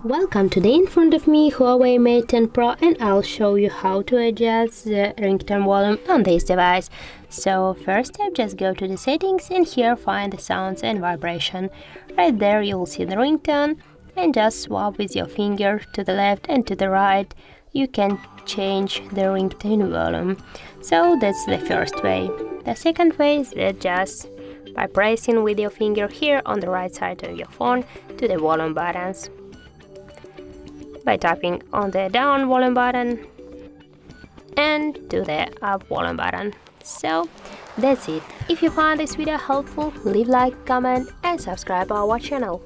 Welcome, today in front of me Huawei Mate 10 Pro, and I'll show you how to adjust the ringtone volume on this device. So first step, just go to the settings and here find the sounds and vibration. Right there you'll see the ringtone, and just swap with your finger to the left and to the right. You can change the ringtone volume. So that's the first way. The second way is adjust by pressing with your finger here on the right side of your phone to the volume buttons, by tapping on the down volume button and to the up volume button. So that's it. If you found this video helpful, leave like, comment and subscribe our channel.